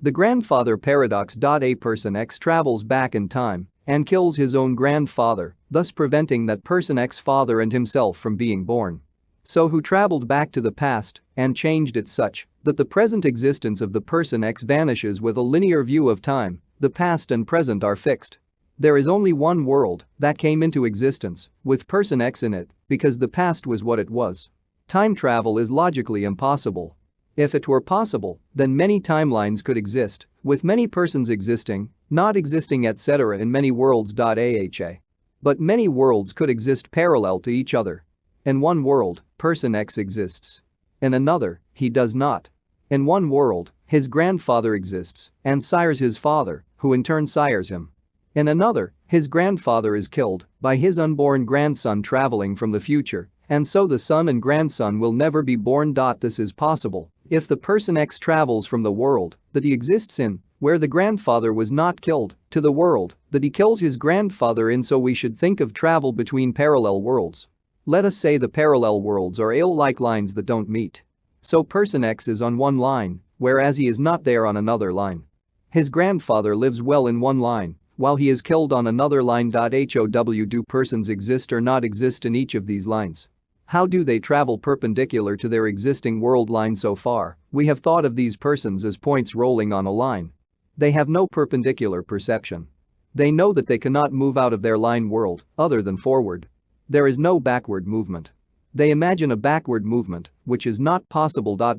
The grandfather paradox. A person X travels back in time and kills his own grandfather, thus preventing that person X's father and himself from being born. So who traveled back to the past and changed it such that the present existence of the person X vanishes with a linear view of time, the past and present are fixed. There is only one world that came into existence with person X in it because the past was what it was. Time travel is logically impossible. If it were possible, then many timelines could exist, with many persons existing, not existing etc. in many worlds. But many worlds could exist parallel to each other. In one world, person X exists. In another, he does not. In one world, his grandfather exists and sires his father, who in turn sires him. In another, his grandfather is killed by his unborn grandson traveling from the future, and so the son and grandson will never be born. This is possible if the person X travels from the world that he exists in, where the grandfather was not killed, to the world that he kills his grandfather in. So we should think of travel between parallel worlds. Let us say the parallel worlds are like lines that don't meet. So person X is on one line, whereas he is not there on another line. His grandfather lives well in one line, while he is killed on another line. How do persons exist or not exist in each of these lines? How do they travel perpendicular to their existing world line? So far, we have thought of these persons as points rolling on a line. They have no perpendicular perception. They know that they cannot move out of their line world other than forward. There is no backward movement. They imagine a backward movement, which is not possible. But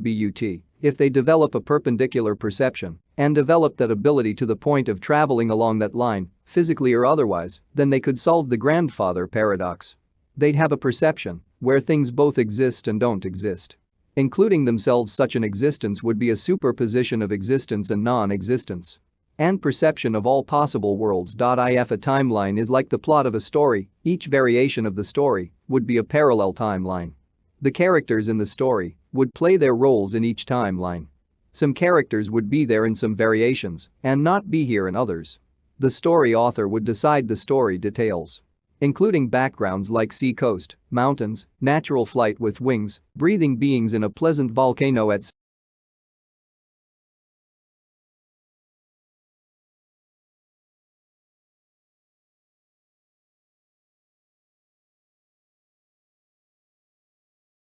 if they develop a perpendicular perception and develop that ability to the point of traveling along that line, physically or otherwise, then they could solve the grandfather paradox. They'd have a perception where things both exist and don't exist. Including themselves, such an existence would be a superposition of existence and non-existence. And perception of all possible worlds. If a timeline is like the plot of a story, each variation of the story would be a parallel timeline. The characters in the story would play their roles in each timeline. Some characters would be there in some variations and not be here in others. The story author would decide the story details, including backgrounds like sea coast, mountains, natural flight with wings, breathing beings in a pleasant volcano etc.